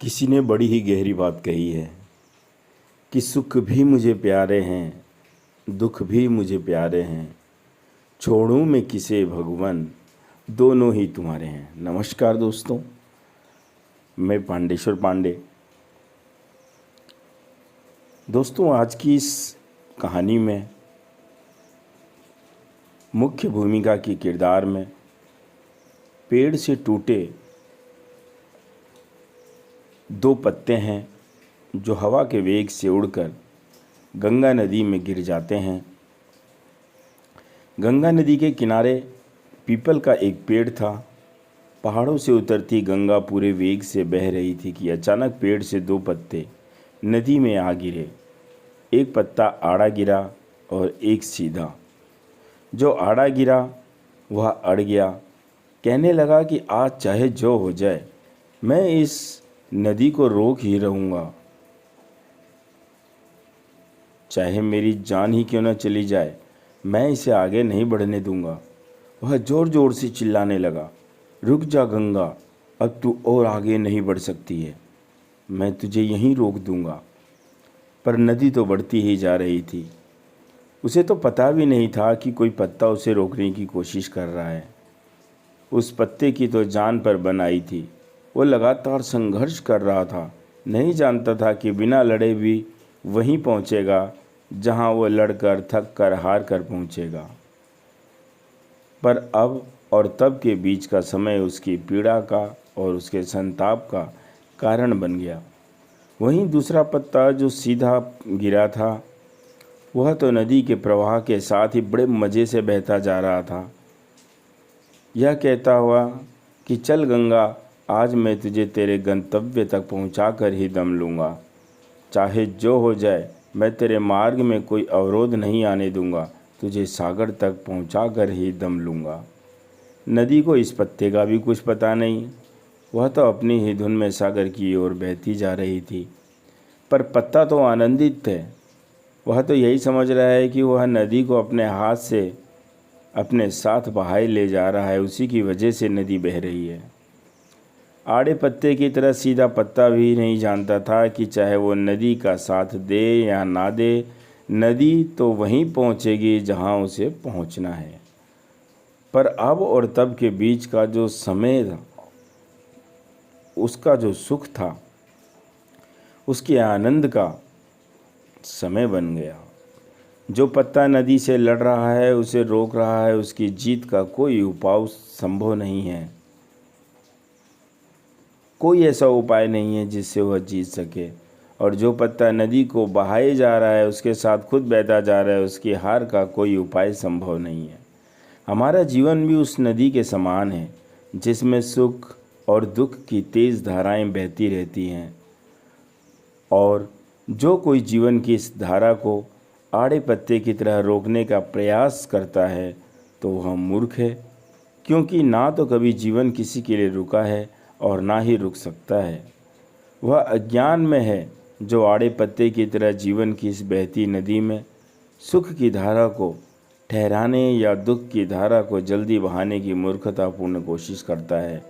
किसी ने बड़ी ही गहरी बात कही है कि सुख भी मुझे प्यारे हैं, दुख भी मुझे प्यारे हैं, छोड़ूं मैं किसे भगवन, दोनों ही तुम्हारे हैं। नमस्कार दोस्तों, मैं पांडेश्वर पांडे। दोस्तों, आज की इस कहानी में मुख्य भूमिका की किरदार में पेड़ से टूटे दो पत्ते हैं जो हवा के वेग से उड़कर गंगा नदी में गिर जाते हैं। गंगा नदी के किनारे पीपल का एक पेड़ था। पहाड़ों से उतरती गंगा पूरे वेग से बह रही थी कि अचानक पेड़ से दो पत्ते नदी में आ गिरे। एक पत्ता आड़ा गिरा और एक सीधा। जो आड़ा गिरा वह अड़ गया। कहने लगा कि आज चाहे जो हो जाए, मैं इस नदी को रोक ही रहूँगा, चाहे मेरी जान ही क्यों न चली जाए, मैं इसे आगे नहीं बढ़ने दूंगा। वह ज़ोर ज़ोर से चिल्लाने लगा, रुक जा गंगा, अब तू और आगे नहीं बढ़ सकती है, मैं तुझे यहीं रोक दूंगा। पर नदी तो बढ़ती ही जा रही थी। उसे तो पता भी नहीं था कि कोई पत्ता उसे रोकने की कोशिश कर रहा है। उस पत्ते की तो जान पर बन आई थी। वो लगातार संघर्ष कर रहा था। नहीं जानता था कि बिना लड़े भी वहीं पहुंचेगा जहां वो लड़कर थक कर हार कर पहुंचेगा। पर अब और तब के बीच का समय उसकी पीड़ा का और उसके संताप का कारण बन गया। वहीं दूसरा पत्ता जो सीधा गिरा था, वह तो नदी के प्रवाह के साथ ही बड़े मज़े से बहता जा रहा था। यह कहता हुआ कि चल गंगा, आज मैं तुझे तेरे गंतव्य तक पहुंचा कर ही दम लूँगा। चाहे जो हो जाए, मैं तेरे मार्ग में कोई अवरोध नहीं आने दूंगा, तुझे सागर तक पहुंचा कर ही दम लूँगा। नदी को इस पत्ते का भी कुछ पता नहीं। वह तो अपनी ही धुन में सागर की ओर बहती जा रही थी। पर पत्ता तो आनंदित थे। वह तो यही समझ रहा है कि वह नदी को अपने हाथ से अपने साथ बहाए ले जा रहा है, उसी की वजह से नदी बह रही है। आड़े पत्ते की तरह सीधा पत्ता भी नहीं जानता था कि चाहे वो नदी का साथ दे या ना दे, नदी तो वहीं पहुंचेगी जहां उसे पहुंचना है। पर अब और तब के बीच का जो समय था, उसका जो सुख था, उसके आनंद का समय बन गया। जो पत्ता नदी से लड़ रहा है, उसे रोक रहा है, उसकी जीत का कोई उपाय संभव नहीं है। कोई ऐसा उपाय नहीं है जिससे वह जीत सके। और जो पत्ता नदी को बहाए जा रहा है, उसके साथ खुद बहता जा रहा है, उसकी हार का कोई उपाय संभव नहीं है। हमारा जीवन भी उस नदी के समान है जिसमें सुख और दुख की तेज़ धाराएं बहती रहती हैं। और जो कोई जीवन की इस धारा को आड़े पत्ते की तरह रोकने का प्रयास करता है तो वह मूर्ख है, क्योंकि ना तो कभी जीवन किसी के लिए रुका है और ना ही रुक सकता है। वह अज्ञान में है जो आड़े पत्ते की तरह जीवन की इस बहती नदी में सुख की धारा को ठहराने या दुख की धारा को जल्दी बहाने की मूर्खतापूर्ण कोशिश करता है।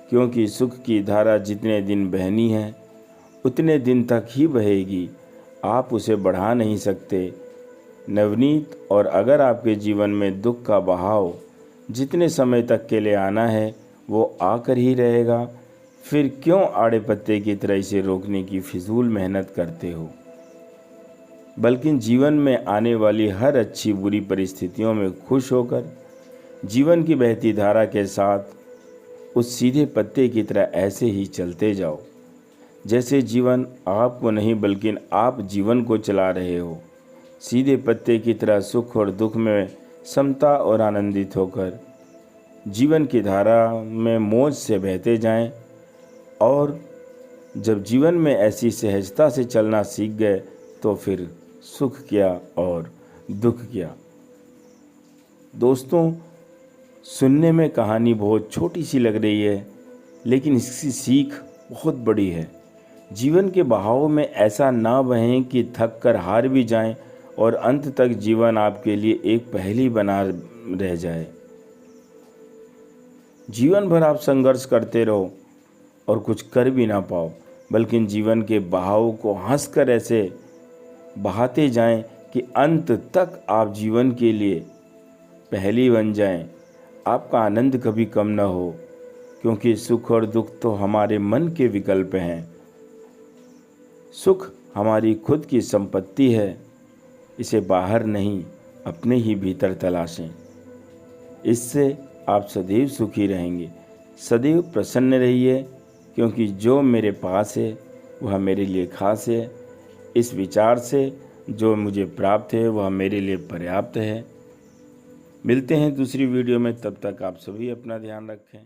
क्योंकि सुख की धारा जितने दिन बहनी है उतने दिन तक ही बहेगी, आप उसे बढ़ा नहीं सकते नवनीत। और अगर आपके जीवन में दुख का बहाव जितने समय तक के लिए आना है वो आकर ही रहेगा, फिर क्यों आड़े पत्ते की तरह इसे रोकने की फिजूल मेहनत करते हो। बल्कि जीवन में आने वाली हर अच्छी बुरी परिस्थितियों में खुश होकर जीवन की बहती धारा के साथ उस सीधे पत्ते की तरह ऐसे ही चलते जाओ जैसे जीवन आपको नहीं बल्कि आप जीवन को चला रहे हो। सीधे पत्ते की तरह सुख और दुख में समता और आनंदित होकर जीवन की धारा में मौज से बहते जाएं। और जब जीवन में ऐसी सहजता से चलना सीख गए तो फिर सुख क्या और दुख क्या। दोस्तों, सुनने में कहानी बहुत छोटी सी लग रही है, लेकिन इसकी सीख बहुत बड़ी है। जीवन के बहाव में ऐसा ना बहें कि थक कर हार भी जाएं और अंत तक जीवन आपके लिए एक पहेली बना रह जाए। जीवन भर आप संघर्ष करते रहो और कुछ कर भी ना पाओ, बल्कि जीवन के बहाव को हंसकर ऐसे बहाते जाएं कि अंत तक आप जीवन के लिए पहेली बन जाएं। आपका आनंद कभी कम न हो, क्योंकि सुख और दुख तो हमारे मन के विकल्प हैं। सुख हमारी खुद की संपत्ति है, इसे बाहर नहीं अपने ही भीतर तलाशें। इससे आप सदैव सुखी रहेंगे। सदैव प्रसन्न रहिए, क्योंकि जो मेरे पास है वह मेरे लिए खास है। इस विचार से जो मुझे प्राप्त है वह मेरे लिए पर्याप्त है। मिलते हैं दूसरी वीडियो में, तब तक आप सभी अपना ध्यान रखें।